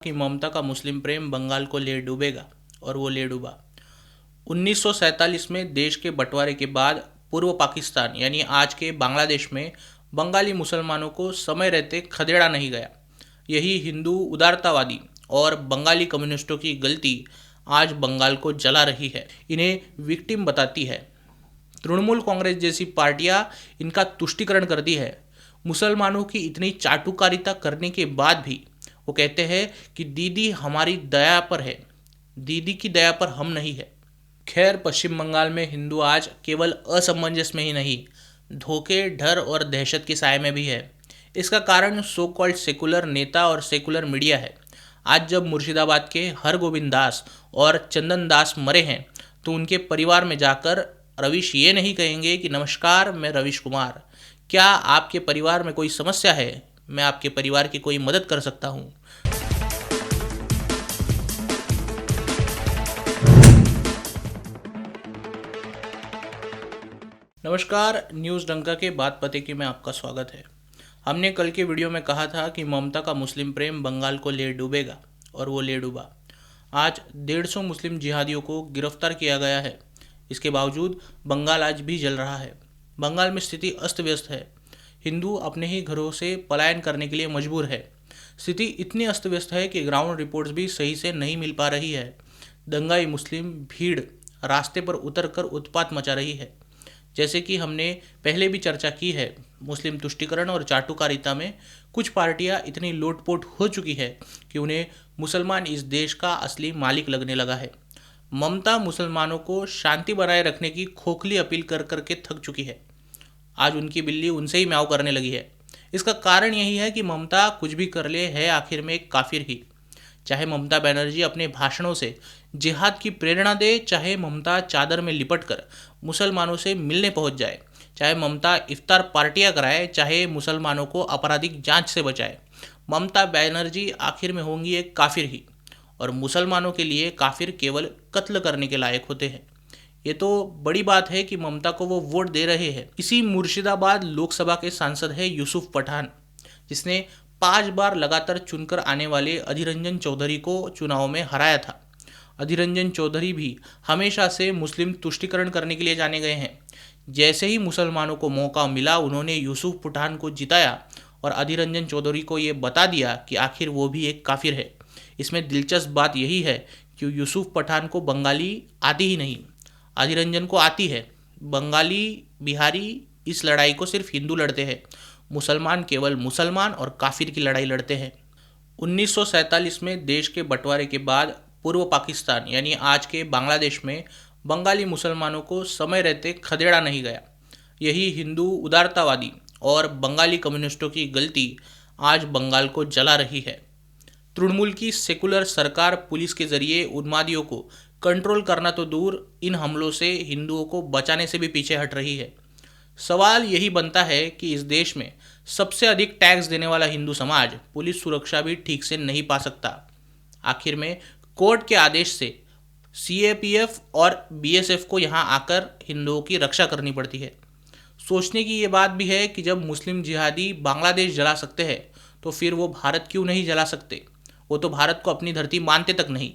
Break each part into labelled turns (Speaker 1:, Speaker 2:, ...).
Speaker 1: कि ममता का मुस्लिम प्रेम बंगाल को ले डूबेगा और वो ले डूबा। 1947 में देश के बंटवारे के बाद पूर्व पाकिस्तान यानी आज के बांग्लादेश में बंगाली मुसलमानों को समय रहते खदेड़ा नहीं गया। यही हिंदू उदारतावादी और बंगाली कम्युनिस्टों की गलती आज बंगाल को जला रही है, इन्हें विक्टिम बताती है। तृणमूल कांग्रेस जैसी पार्टियां इनका तुष्टीकरण करती है। मुसलमानों की इतनी चाटुकारिता करने के बाद भी वो कहते हैं कि दीदी हमारी दया पर है, दीदी की दया पर हम नहीं है। खैर, पश्चिम बंगाल में हिंदू आज केवल असमंजस में ही नहीं, धोखे, डर और दहशत के साए में भी है। इसका कारण सो कॉल्ड सेकुलर नेता और सेकुलर मीडिया है। आज जब मुर्शिदाबाद के हरगोविंद दास और चंदन दास मरे हैं तो उनके परिवार में जाकर रविश ये नहीं कहेंगे कि नमस्कार, मैं रविश कुमार, क्या आपके परिवार में कोई समस्या है, मैं आपके परिवार की कोई मदद कर सकता हूँ। नमस्कार, न्यूज़ डंका के बात पते की में आपका स्वागत है। हमने कल के वीडियो में कहा था कि ममता का मुस्लिम प्रेम बंगाल को ले डूबेगा और वो ले डूबा। आज 150 मुस्लिम जिहादियों को गिरफ्तार किया गया है। इसके बावजूद बंगाल आज भी जल रहा है। बंगाल में स्थिति अस्त व्यस्त है। हिंदू अपने ही घरों से पलायन करने के लिए मजबूर है। स्थिति इतनी अस्त व्यस्त है कि ग्राउंड रिपोर्ट्स भी सही से नहीं मिल पा रही है। दंगाई मुस्लिम भीड़ रास्ते पर उतरकर उत्पात मचा रही है। जैसे कि हमने पहले भी चर्चा की है, मुस्लिम तुष्टीकरण और चाटुकारिता में कुछ पार्टियां इतनी लोटपोट हो चुकी है कि उन्हें मुसलमान इस देश का असली मालिक लगने लगा है। ममता मुसलमानों को शांति बनाए रखने की खोखली अपील कर करके थक चुकी है। आज उनकी बिल्ली उनसे ही म्याऊं करने लगी है। इसका कारण यही है कि ममता कुछ भी कर ले है आखिर में एक काफिर ही। चाहे ममता बनर्जी अपने भाषणों से जिहाद की प्रेरणा दे, चाहे ममता चादर में लिपट कर मुसलमानों से मिलने पहुंच जाए, चाहे ममता इफ्तार पार्टियां कराए, चाहे मुसलमानों को आपराधिक जांच से बचाए, ममता बनर्जी आखिर में होंगी एक काफिर ही। और मुसलमानों के लिए काफिर केवल कत्ल करने के लायक होते हैं। ये तो बड़ी बात है कि ममता को वो वोट दे रहे हैं। इसी मुर्शिदाबाद लोकसभा के सांसद है यूसुफ पठान, जिसने 5 बार लगातार चुनकर आने वाले अधीर रंजन चौधरी को चुनाव में हराया था। अधीर रंजन चौधरी भी हमेशा से मुस्लिम तुष्टीकरण करने के लिए जाने गए हैं। जैसे ही मुसलमानों को मौका मिला, उन्होंने यूसुफ पठान को जिताया और अधीर रंजन चौधरी को ये बता दिया कि आखिर वो भी एक काफिर है। इसमें दिलचस्प बात यही है कि यूसुफ पठान को बंगाली आती ही नहीं, अधीर रंजन को आती है। बंगाली, बिहारी इस लड़ाई को सिर्फ हिंदू लड़ते हैं, मुसलमान केवल मुसलमान और काफिर की लड़ाई लड़ते हैं। 1947 में देश के बंटवारे के बाद पूर्व पाकिस्तान यानी आज के बांग्लादेश में बंगाली मुसलमानों को समय रहते खदेड़ा नहीं गया। यही हिंदू उदारतावादी और बंगाली कम्युनिस्टों की गलती आज बंगाल को जला रही है। तृणमूल की सेकुलर सरकार पुलिस के जरिए उन्मादियों को कंट्रोल करना तो दूर, इन हमलों से हिंदुओं को बचाने से भी पीछे हट रही है। सवाल यही बनता है कि इस देश में सबसे अधिक टैक्स देने वाला हिंदू समाज पुलिस सुरक्षा भी ठीक से नहीं पा सकता। आखिर में कोर्ट के आदेश से सीएपीएफ और बीएसएफ को यहाँ आकर हिंदुओं की रक्षा करनी पड़ती है। सोचने की ये बात भी है कि जब मुस्लिम जिहादी बांग्लादेश जला सकते हैं तो फिर वो भारत क्यों नहीं जला सकते। वो तो भारत को अपनी धरती मानते तक नहीं।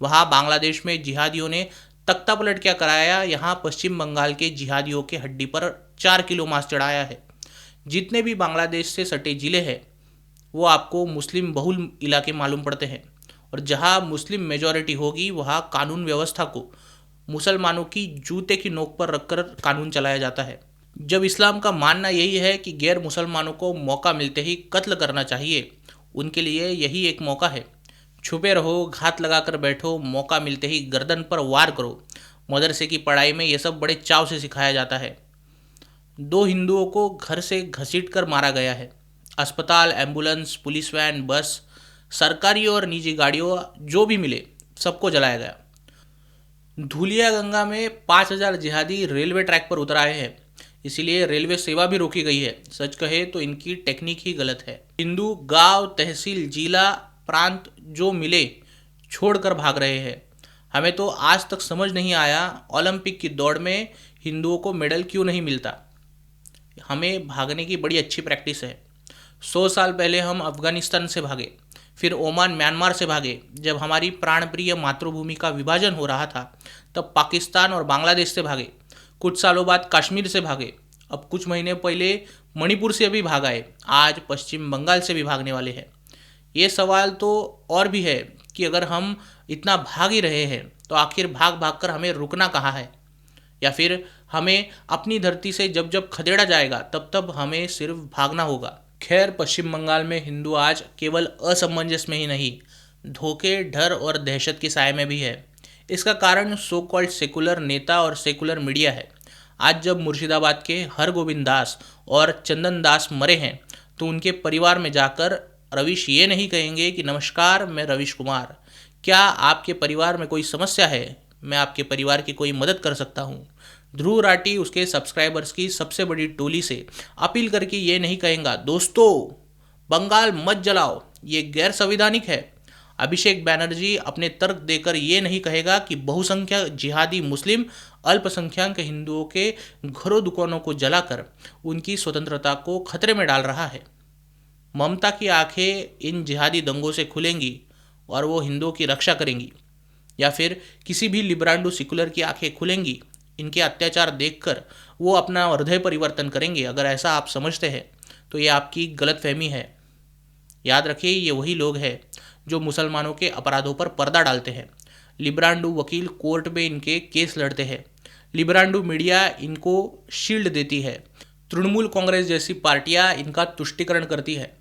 Speaker 1: वहाँ बांग्लादेश में जिहादियों ने तख्ता पलट क्या कराया, यहाँ पश्चिम बंगाल के जिहादियों के हड्डी पर 4 किलो मांस चढ़ाया है। जितने भी बांग्लादेश से सटे जिले हैं वो आपको मुस्लिम बहुल इलाके मालूम पड़ते हैं, और जहाँ मुस्लिम मेजॉरिटी होगी वहाँ कानून व्यवस्था को मुसलमानों की जूते की नोक पर रखकर कानून चलाया जाता है। जब इस्लाम का मानना यही है कि गैर मुसलमानों को मौका मिलते ही कत्ल करना चाहिए, उनके लिए यही एक मौका है। छुपे रहो, घात लगाकर बैठो, मौका मिलते ही गर्दन पर वार करो। मदरसे की पढ़ाई में यह सब बड़े चाव से सिखाया जाता है। 2 हिंदुओं को घर से घसीट कर मारा गया है। अस्पताल, एम्बुलेंस, पुलिस वैन, बस, सरकारी और निजी गाड़ियों जो भी मिले सबको जलाया गया। धुलिया गंगा में 5000 जिहादी रेलवे ट्रैक पर उतर आए हैं, इसीलिए रेलवे सेवा भी रोकी गई है। सच कहे तो इनकी टेक्निक ही गलत है। हिंदू गांव, तहसील, जिला, प्रांत जो मिले छोड़कर भाग रहे हैं। हमें तो आज तक समझ नहीं आया ओलंपिक की दौड़ में हिंदुओं को मेडल क्यों नहीं मिलता। हमें भागने की बड़ी अच्छी प्रैक्टिस है। 100 साल पहले हम अफगानिस्तान से भागे, फिर ओमान म्यांमार से भागे। जब हमारी प्राणप्रिय मातृभूमि का विभाजन हो रहा था तब पाकिस्तान और बांग्लादेश से भागे। कुछ सालों बाद कश्मीर से भागे। अब कुछ महीने पहले मणिपुर से भी भाग आए। आज पश्चिम बंगाल से भी भागने वाले हैं। ये सवाल तो और भी है कि अगर हम इतना भाग ही रहे हैं तो आखिर भाग भाग कर हमें रुकना कहाँ है, या फिर हमें अपनी धरती से जब जब खदेड़ा जाएगा तब तब हमें सिर्फ भागना होगा। खैर, पश्चिम बंगाल में हिंदू आज केवल असमंजस में ही नहीं, धोखे, डर और दहशत के साए में भी है। इसका कारण सो कॉल्ड सेकुलर नेता और सेकुलर मीडिया है। आज जब मुर्शिदाबाद के हरगोविंद दास और चंदन दास मरे हैं तो उनके परिवार में जाकर रविश ये नहीं कहेंगे कि नमस्कार, मैं रविश कुमार, क्या आपके परिवार में कोई समस्या है, मैं आपके परिवार की कोई मदद कर सकता हूँ। ध्रुव राठी उसके सब्सक्राइबर्स की सबसे बड़ी टोली से अपील करके ये नहीं कहेगा दोस्तों बंगाल मत जलाओ, ये गैर संवैधानिक है। अभिषेक बैनर्जी अपने तर्क देकर ये नहीं कहेगा कि बहुसंख्यक जिहादी मुस्लिम अल्पसंख्यक हिंदुओं के घरों दुकानों को जलाकर उनकी स्वतंत्रता को खतरे में डाल रहा है। ममता की आंखें इन जिहादी दंगों से खुलेंगी और वो हिंदुओं की रक्षा करेंगी, या फिर किसी भी लिब्रांडो सेकुलर की आंखें खुलेंगी इनके अत्याचार देखकर वो अपना हृदय परिवर्तन करेंगे। अगर ऐसा आप समझते हैं तो ये आपकी गलतफहमी है। याद रखिए, ये वही लोग हैं जो मुसलमानों के अपराधों पर पर्दा डालते हैं। लिब्रांडो वकील कोर्ट में इनके केस लड़ते हैं। लिब्रांडो मीडिया इनको शील्ड देती है। तृणमूल कांग्रेस जैसी पार्टियां इनका तुष्टीकरण करती है।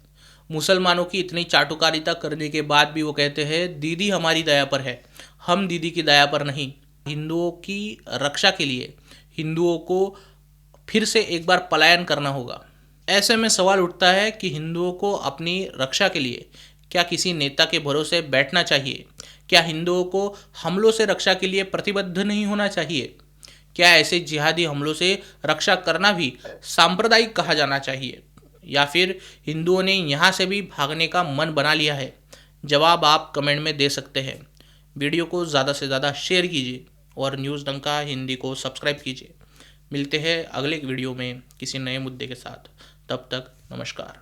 Speaker 1: मुसलमानों की इतनी चाटुकारिता करने के बाद भी वो कहते हैं दीदी हमारी दया पर है, हम दीदी की दया पर नहीं। हिंदुओं की रक्षा के लिए हिंदुओं को फिर से एक बार पलायन करना होगा। ऐसे में सवाल उठता है कि हिंदुओं को अपनी रक्षा के लिए क्या किसी नेता के भरोसे बैठना चाहिए? क्या हिंदुओं को हमलों से रक्षा के लिए प्रतिबद्ध नहीं होना चाहिए? क्या ऐसे जिहादी हमलों से रक्षा करना भी सांप्रदायिक कहा जाना चाहिए, या फिर हिंदुओं ने यहाँ से भी भागने का मन बना लिया है? जवाब आप कमेंट में दे सकते हैं। वीडियो को ज़्यादा से ज़्यादा शेयर कीजिए और न्यूज़ डंका हिंदी को सब्सक्राइब कीजिए। मिलते हैं अगले वीडियो में किसी नए मुद्दे के साथ। तब तक नमस्कार।